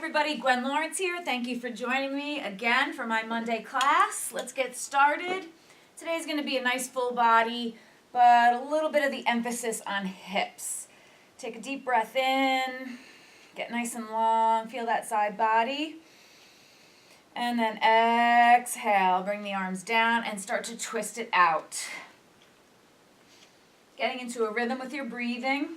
everybody, Gwen Lawrence here. Thank you for joining me again for my Monday class. Let's get started. Today's going to be a nice full body, but a little bit of the emphasis on hips. Take a deep breath in, get nice and long, feel that side body. And then exhale, bring the arms down and start to twist it out. Getting into a rhythm with your breathing.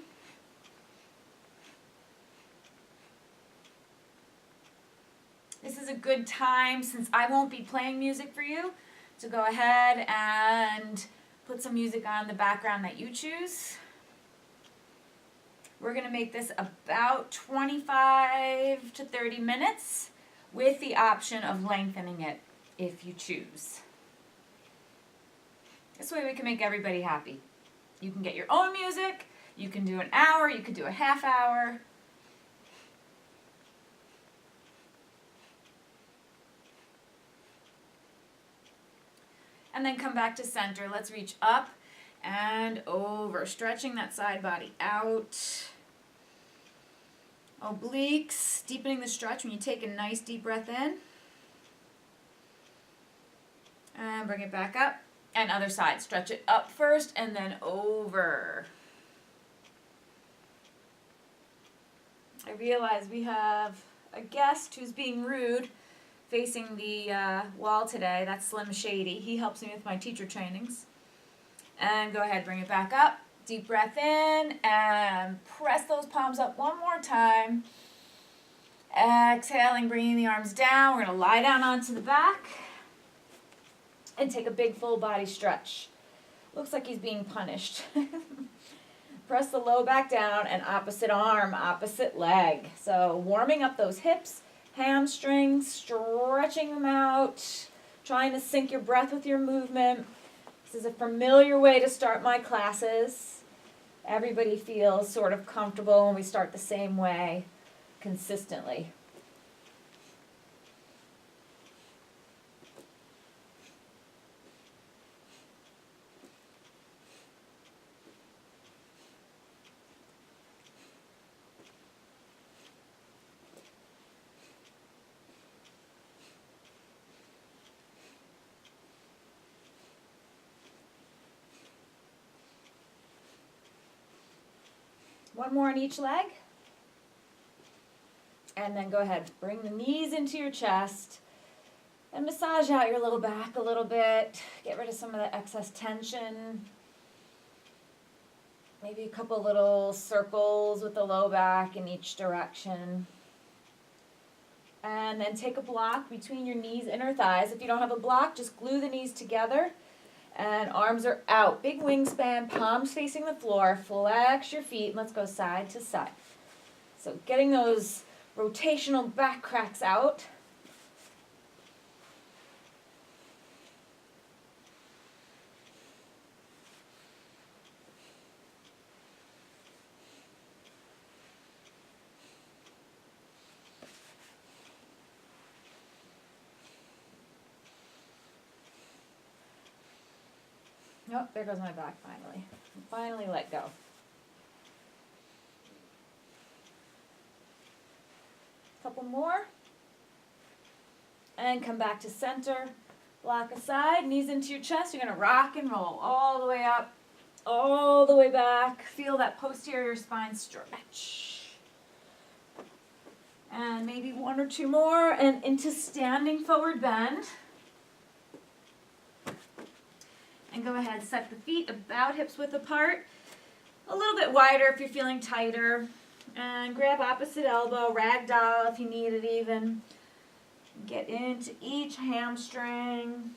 This is a good time, since I won't be playing music for you, to go ahead and put some music on the background that you choose. We're going to make this about 25 to 30 minutes with the option of lengthening it if you choose. This way we can make everybody happy. You can get your own music, you can do an hour, you can do a half hour. And then come back to center. Let's reach up and over, stretching that side body out. Obliques, deepening the stretch when you take a nice deep breath in. And bring it back up. And other side, stretch it up first and then over. I realize we have a guest who's being rude facing the wall today. That's Slim Shady. He helps me with my teacher trainings. And go ahead, bring it back up. Deep breath in and press those palms up one more time. Exhaling, bringing the arms down. We're going to lie down onto the back and take a big full body stretch. Looks like he's being punished. Press the low back down and opposite arm, opposite leg. So warming up those hips, hamstrings, stretching them out, trying to sync your breath with your movement. This is a familiar way to start my classes. Everybody feels sort of comfortable when we start the same way consistently. One more on each leg. And then go ahead, bring the knees into your chest and massage out your little back a little bit. Get rid of some of the excess tension. Maybe a couple little circles with the low back in each direction. And then take a block between your knees, inner thighs. If you don't have a block, just glue the knees together. And arms are out. Big wingspan, palms facing the floor. Flex your feet. And let's go side to side. So getting those rotational back cracks out. Oh, there goes my back finally. Finally let go. Couple more. And come back to center. Block aside, knees into your chest. You're going to rock and roll all the way up, all the way back. Feel that posterior spine stretch. And maybe one or two more and into standing forward bend. And go ahead, set the feet about hips width apart. A little bit wider if you're feeling tighter. And grab opposite elbow, ragdoll if you need it even. Get into each hamstring.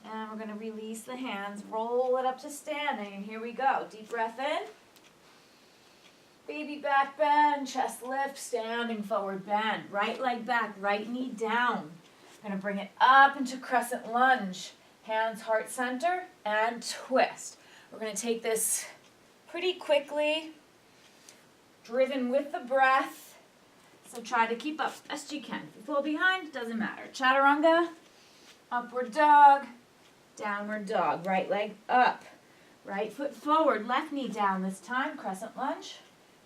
And we're going to release the hands, roll it up to standing. And here we go. Deep breath in. Baby back bend, chest lift, standing forward bend. Right leg back, right knee down. Going to bring it up into Crescent Lunge. Hands heart center and twist. We're going to take this pretty quickly, driven with the breath. So try to keep up best you can. If you fall behind, doesn't matter. Chaturanga, upward dog, downward dog. Right leg up, right foot forward, left knee down this time. Crescent lunge.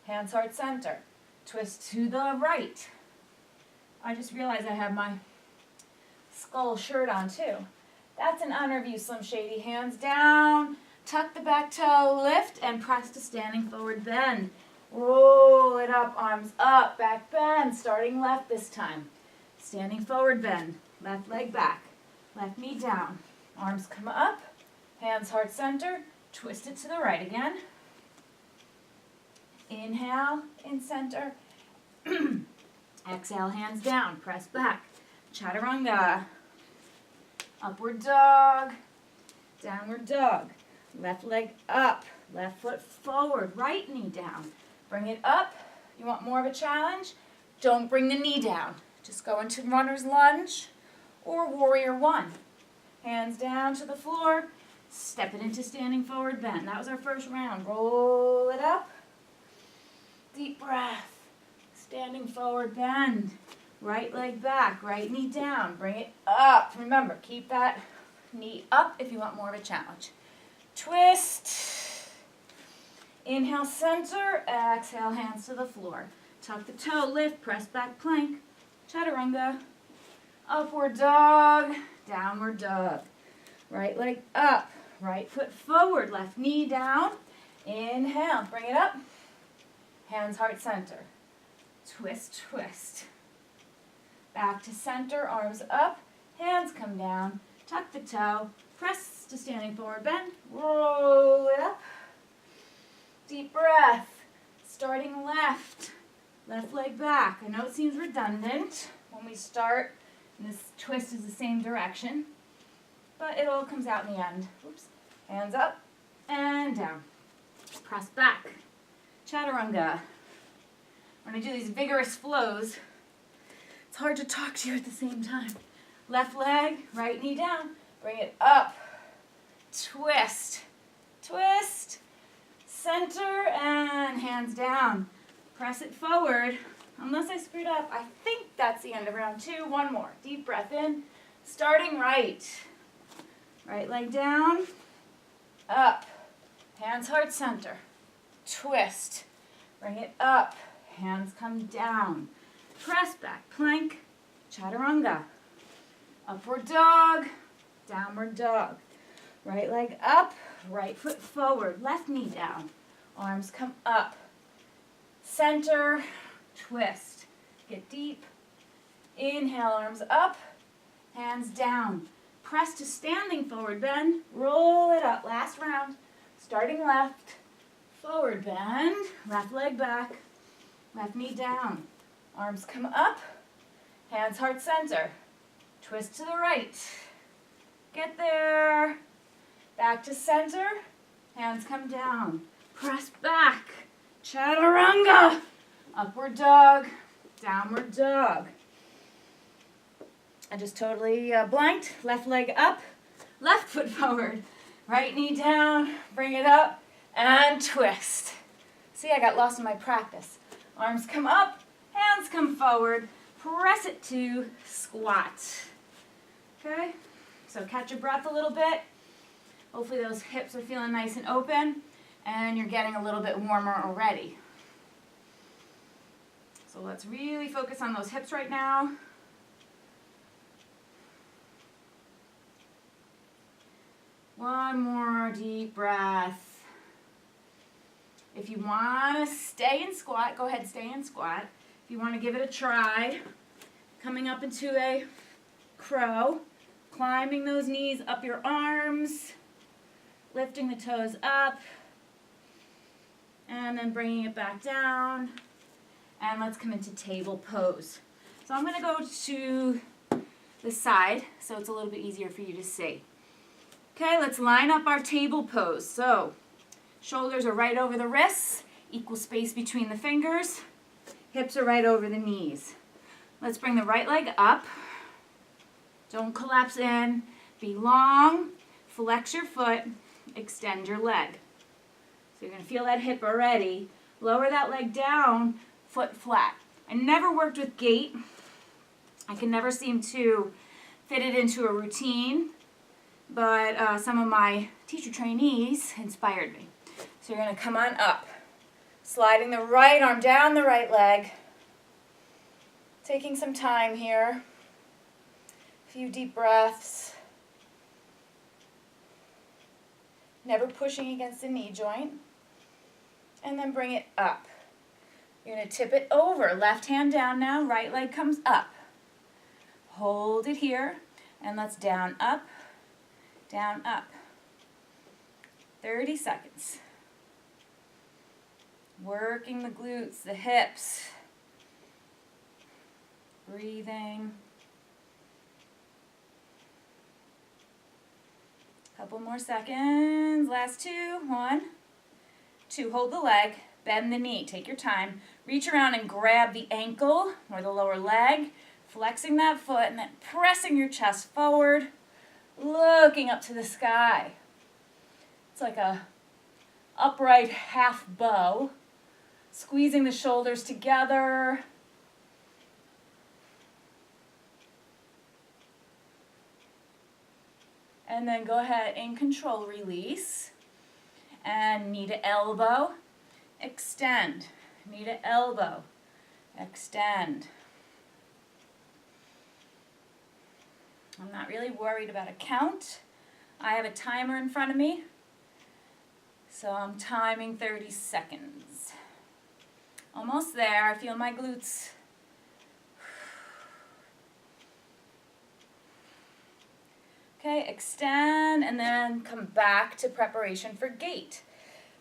hands heart center, twist to the right. I just realized I have my skull shirt on too. That's in honor of you, Slim Shady. Hands down, tuck the back toe, lift, and press to standing forward bend. Roll it up, arms up, back bend, starting left this time. Standing forward bend, left leg back, left knee down. Arms come up, hands heart center, twist it to the right again. Inhale, in center. Exhale, hands down, press back. Chaturanga. Upward dog, downward dog. Left leg up, left foot forward, right knee down. Bring it up. You want more of a challenge? Don't bring the knee down. Just go into runner's lunge or warrior one. Hands down to the floor. Step it into standing forward bend. That was our first round. Roll it up. Deep breath. Standing forward bend. Right leg back, right knee down. Bring it up. Remember, keep that knee up if you want more of a challenge. Twist. Inhale, center. Exhale, hands to the floor. Tuck the toe, lift, press back plank. Chaturanga. Upward dog, downward dog. Right leg up, right foot forward, left knee down. Inhale, bring it up. Hands heart center. Twist, twist. Back to center, arms up, hands come down. Tuck the toe, press to standing forward bend. Roll it up. Deep breath. Starting left. Left leg back. I know it seems redundant when we start, and this twist is the same direction, but it all comes out in the end. Oops. Hands up and down. Press back. Chaturanga. When I do these vigorous flows, it's hard to talk to you at the same time. Left leg, right knee down. Bring it up. Twist. Twist. Center and hands down. Press it forward. Unless I screwed up, I think that's the end of round two. One more. Deep breath in. Starting right. Right leg down. Up. Hands heart center. Twist. Bring it up. Hands come down. Press back. Plank. Chaturanga. Upward dog. Downward dog. Right leg up. Right foot forward. Left knee down. Arms come up. Center. Twist. Get deep. Inhale, arms up. Hands down. Press to standing forward bend. Roll it up. Last round. Starting left. Forward bend. Left leg back. Left knee down. Arms come up. Hands heart center. Twist to the right. Get there. Back to center. Hands come down. Press back. Chaturanga. Upward dog. Downward dog. I just totally blanked. Left leg up. Left foot forward. Right knee down. Bring it up. And twist. See, I got lost in my practice. Arms come up. Hands come forward. Press it to squat. Okay? So catch your breath a little bit. Hopefully those hips are feeling nice and open and you're getting a little bit warmer already. So let's really focus on those hips right now. One more deep breath. If you want to stay in squat, go ahead, stay in squat. If you want to give it a try, coming up into a crow, climbing those knees up your arms, lifting the toes up, and then bringing it back down. And let's come into table pose. So I'm going to go to the side so it's a little bit easier for you to see. Okay, let's line up our table pose. So shoulders are right over the wrists, equal space between the fingers, hips are right over the knees. Let's bring the right leg up. Don't collapse in. Be long, flex your foot, extend your leg. So you're going to feel that hip already. Lower that leg down, foot flat. I never worked with gait. I can never seem to fit it into a routine, but some of my teacher trainees inspired me. So you're going to come on up. Sliding the right arm down the right leg. Taking some time here. A few deep breaths. Never pushing against the knee joint. And then bring it up. You're going to tip it over. Left hand down now. Right leg comes up. Hold it here. And let's down, up, down, up. 30 seconds. Working the glutes, the hips. Breathing. Couple more seconds. Last two. 1, 2. Hold the leg. Bend the knee. Take your time. Reach around and grab the ankle or the lower leg. Flexing that foot and then pressing your chest forward. Looking up to the sky. It's like a upright half bow. Squeezing the shoulders together. And then go ahead and control release. And knee to elbow. Extend. Knee to elbow. Extend. I'm not really worried about a count. I have a timer in front of me. So I'm timing 30 seconds. Almost there. I feel my glutes. Okay, extend and then come back to preparation for gate.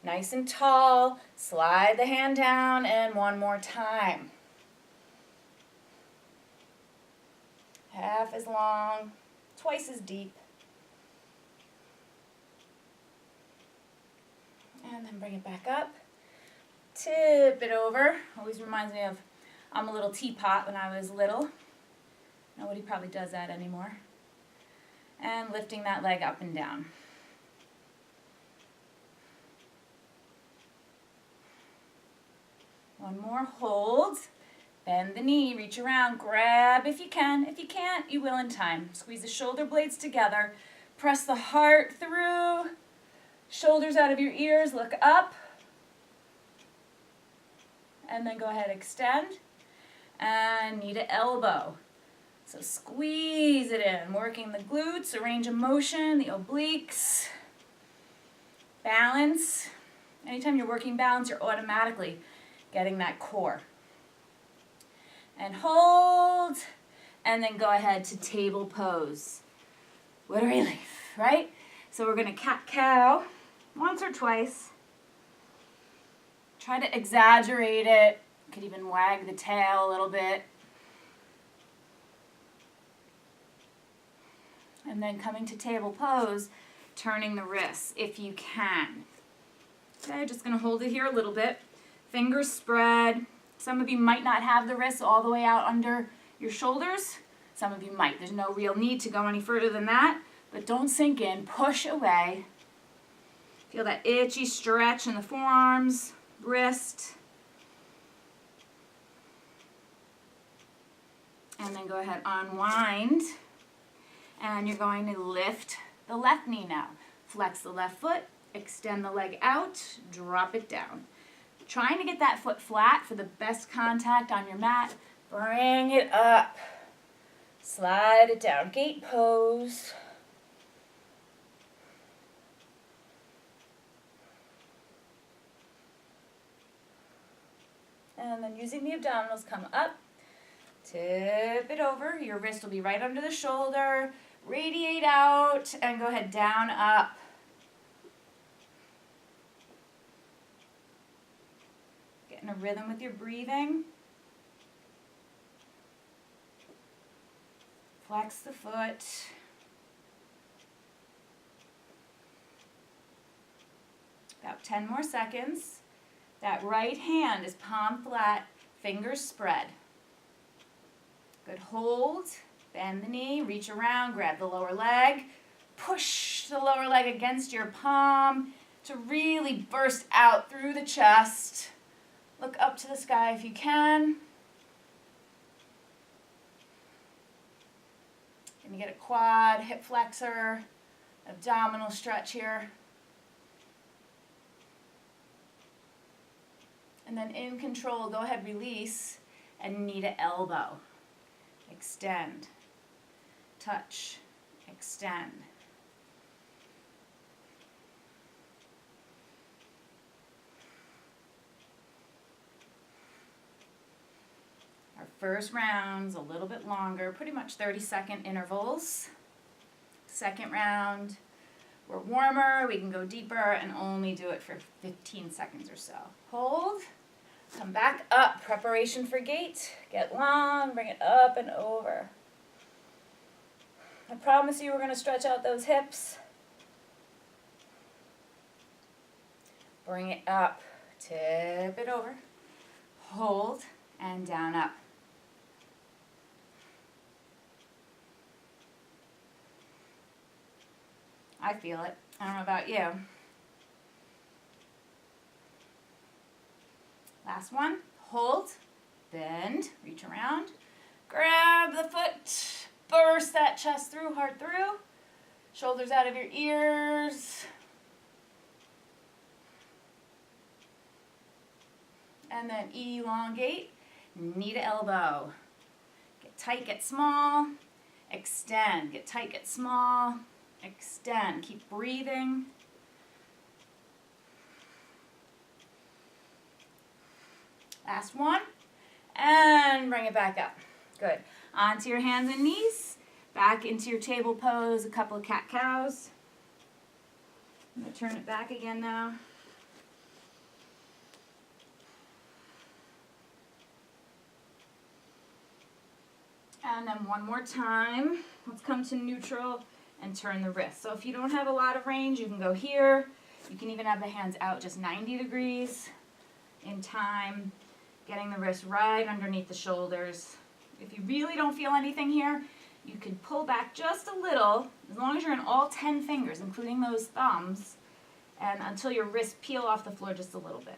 Nice and tall. Slide the hand down and one more time. Half as long, twice as deep. And then bring it back up. Tip it over. Always reminds me of I'm a little teapot when I was little. Nobody probably does that anymore. And lifting that leg up and down. One more, hold. Bend the knee, reach around, grab if you can. If you can't, you will in time. Squeeze the shoulder blades together. Press the heart through. Shoulders out of your ears, look up. And then go ahead, extend. And knee to elbow. So squeeze it in, working the glutes, the range of motion, the obliques. Balance. Anytime you're working balance, you're automatically getting that core. And hold, and then go ahead to table pose. What a relief, right? So we're going to cat-cow once or twice. Try to exaggerate it. You could even wag the tail a little bit. And then coming to table pose, turning the wrists if you can. Okay, just going to hold it here a little bit. Fingers spread. Some of you might not have the wrists all the way out under your shoulders. Some of you might. There's no real need to go any further than that. But don't sink in. Push away. Feel that itchy stretch in the forearms, wrist. And then go ahead, unwind. And you're going to lift the left knee now. Flex the left foot. Extend the leg out. Drop it down. Trying to get that foot flat for the best contact on your mat. Bring it up. Slide it down. Gate pose. And then using the abdominals, come up. Tip it over. Your wrist will be right under the shoulder. Radiate out and go ahead, down, up. Getting a rhythm with your breathing. Flex the foot. About 10 more seconds. That right hand is palm flat, fingers spread. Good hold. Bend the knee, reach around, grab the lower leg. Push the lower leg against your palm to really burst out through the chest. Look up to the sky if you can. Can you get a quad, hip flexor, abdominal stretch here? And then in control, go ahead, release, and knee to elbow. Extend, touch, extend. Our first round's a little bit longer, pretty much 30-second intervals. Second round, we're warmer, we can go deeper and only do it for 15 seconds or so. Hold, come back up, preparation for gate, get long, bring it up and over. I promise you we're going to stretch out those hips. Bring it up, tip it over, hold, and down up. I feel it. I don't know about you. Last one. Hold, bend, reach around, grab the foot, burst that chest through, heart through, shoulders out of your ears. And then elongate, knee to elbow. Get tight, get small, extend, get tight, get small, extend. Keep breathing. Last one. And bring it back up. Good. Onto your hands and knees. Back into your table pose, a couple of cat-cows. I'm going to turn it back again now. And then one more time. Let's come to neutral and turn the wrist. So if you don't have a lot of range, you can go here. You can even have the hands out just 90 degrees in time, getting the wrist right underneath the shoulders. If you really don't feel anything here, you can pull back just a little, as long as you're in all 10 fingers, including those thumbs, and until your wrists peel off the floor just a little bit.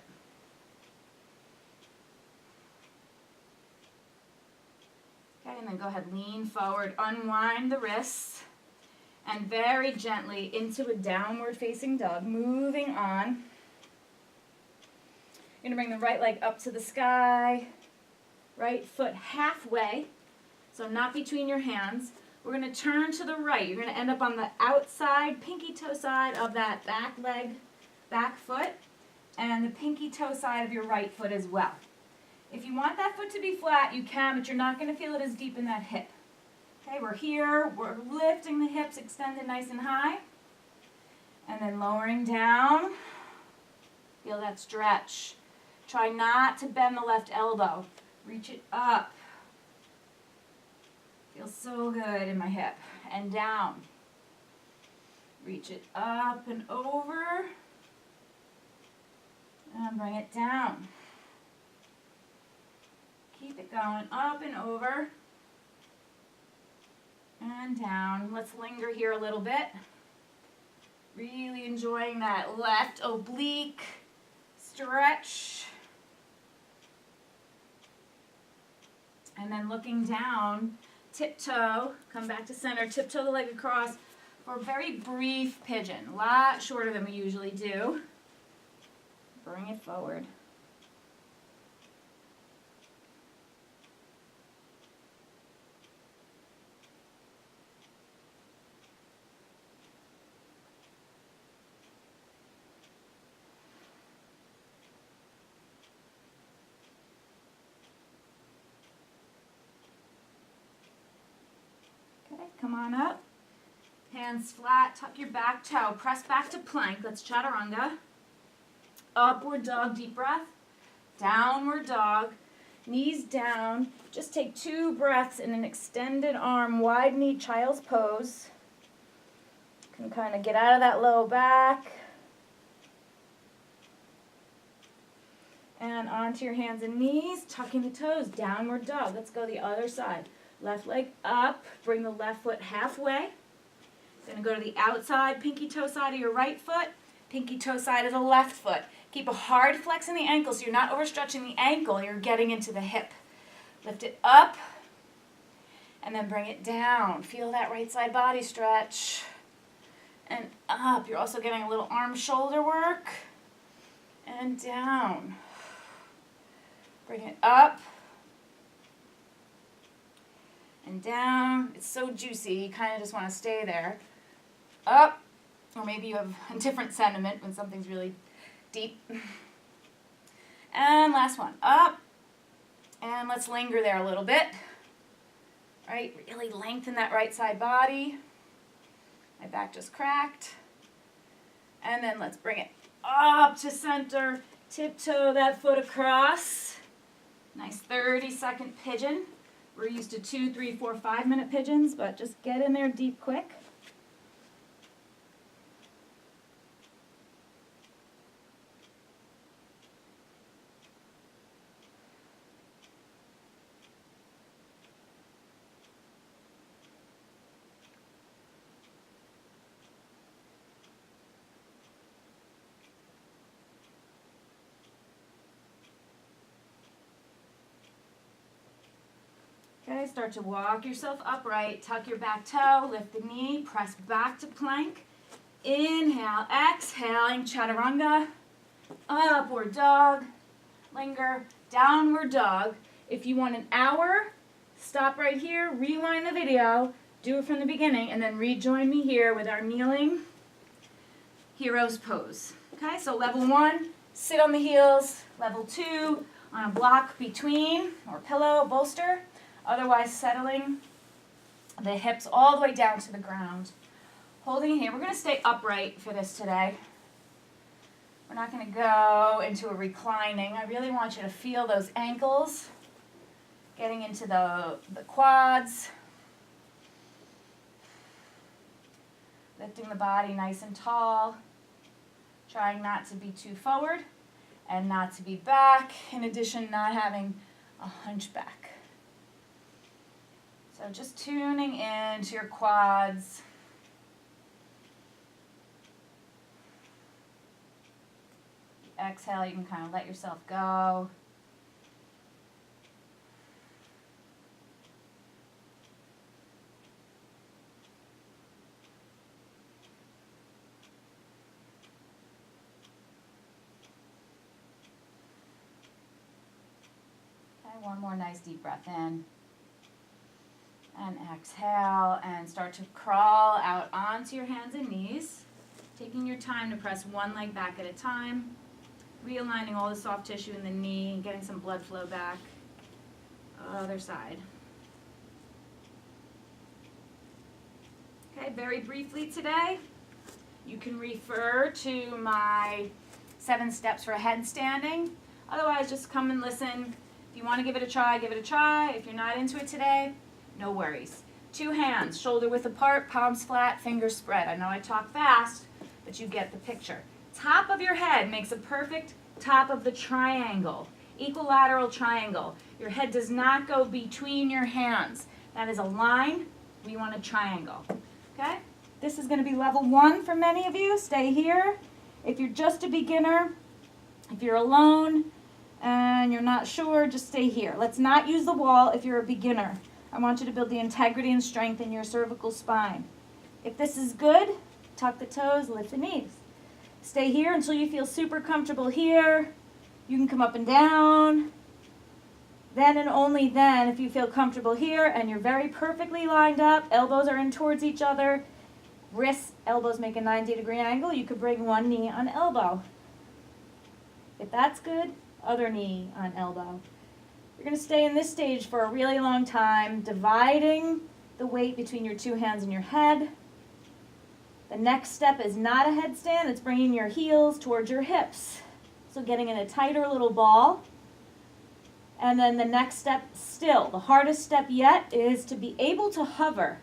Okay, and then go ahead, lean forward, unwind the wrists, and very gently into a downward facing dog, moving on. You're going to bring the right leg up to the sky, right foot halfway, so not between your hands. We're going to turn to the right. You're going to end up on the outside, pinky toe side of that back leg, back foot, and the pinky toe side of your right foot as well. If you want that foot to be flat, you can, but you're not going to feel it as deep in that hip. Okay, we're here, we're lifting the hips extended nice and high, and then lowering down. Feel that stretch. Try not to bend the left elbow. Reach it up. Feels so good in my hip. And down. Reach it up and over. And bring it down. Keep it going up and over. And down. Let's linger here a little bit. Really enjoying that left oblique stretch. And then looking down, tiptoe, come back to center, tiptoe the leg across for a very brief pigeon. A lot shorter than we usually do. Bring it forward. Come on up. Hands flat, tuck your back toe. Press back to plank. Let's chaturanga. Upward dog, deep breath. Downward dog, knees down. Just take 2 breaths in an extended arm, wide knee child's pose. You can kind of get out of that low back. And onto your hands and knees, tucking the toes, downward dog. Let's go the other side. Left leg up, bring the left foot halfway. Then go to the outside, pinky toe side of your right foot, pinky toe side of the left foot. Keep a hard flex in the ankle so you're not overstretching the ankle, you're getting into the hip. Lift it up, and then bring it down. Feel that right side body stretch. And up, you're also getting a little arm shoulder work. And down. Bring it up and down. It's so juicy, you kind of just want to stay there. Up, or maybe you have a different sentiment when something's really deep. And last one, up, and let's linger there a little bit. Right, really lengthen that right side body. My back just cracked. And then let's bring it up to center, tiptoe that foot across. Nice 30-second pigeon. We're used to 2, 3, 4, 5-minute pigeons, but just get in there deep quick. Okay, start to walk yourself upright, tuck your back toe, lift the knee, press back to plank. Inhale, exhaling, chaturanga, upward dog, linger, downward dog. If you want an hour, stop right here, rewind the video, do it from the beginning, and then rejoin me here with our kneeling hero's pose. Okay, so level 1, sit on the heels. Level 2, on a block between, or pillow, bolster. Otherwise settling the hips all the way down to the ground. Holding it here. We're going to stay upright for this today. We're not going to go into a reclining. I really want you to feel those ankles getting into the quads. Lifting the body nice and tall. Trying not to be too forward and not to be back. In addition, not having a hunchback. So just tuning into your quads. Exhale, you can kind of let yourself go. Okay, one more nice deep breath in. And exhale, and start to crawl out onto your hands and knees, taking your time to press one leg back at a time, realigning all the soft tissue in the knee, and getting some blood flow back. Other side. Okay, very briefly today, you can refer to my 7 steps for headstanding. Otherwise, just come and listen. If you want to give it a try, give it a try. If you're not into it today, no worries. 2 hands, shoulder width apart, palms flat, fingers spread. I know I talk fast, but you get the picture. Top of your head makes a perfect top of the triangle, equilateral triangle. Your head does not go between your hands. That is a line. We want a triangle. Okay? This is going to be level 1 for many of you. Stay here. If you're just a beginner, if you're alone and you're not sure, just stay here. Let's not use the wall if you're a beginner. I want you to build the integrity and strength in your cervical spine. If this is good, tuck the toes, lift the knees. Stay here until you feel super comfortable here. You can come up and down. Then and only then, if you feel comfortable here and you're very perfectly lined up, elbows are in towards each other, wrists, elbows make a 90-degree angle, you could bring one knee on elbow. If that's good, other knee on elbow. You're going to stay in this stage for a really long time, dividing the weight between your 2 hands and your head. The next step is not a headstand, it's bringing your heels towards your hips. So getting in a tighter little ball. And then the next step, still, the hardest step yet, is to be able to hover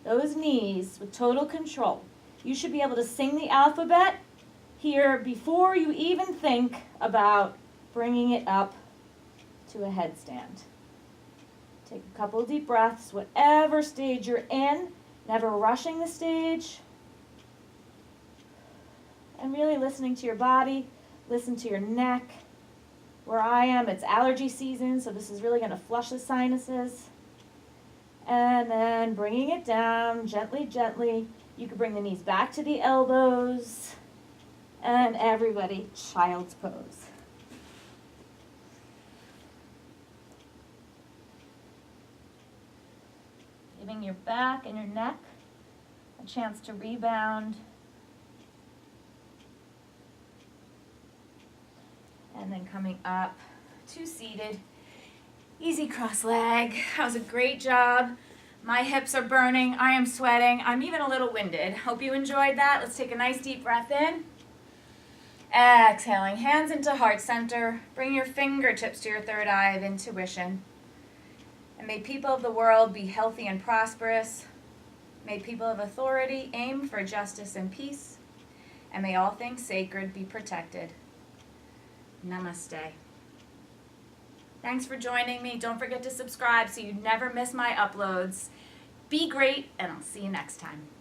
those knees with total control. You should be able to sing the alphabet here before you even think about bringing it up to a headstand. Take a couple of deep breaths, whatever stage you're in, never rushing the stage. And really listening to your body, listen to your neck. Where I am, it's allergy season, so this is really going to flush the sinuses. And then bringing it down, gently, gently. You can bring the knees back to the elbows. And everybody, child's pose. giving your back and your neck a chance to rebound. And then coming up to seated. Easy cross leg. That was a great job. My hips are burning. I am sweating. I'm even a little winded. Hope you enjoyed that. Let's take a nice deep breath in. Exhaling, hands into heart center. Bring your fingertips to your third eye of intuition. And may people of the world be healthy and prosperous. May people of authority aim for justice and peace. And may all things sacred be protected. Namaste. Thanks for joining me. Don't forget to subscribe so you never miss my uploads. Be great, and I'll see you next time.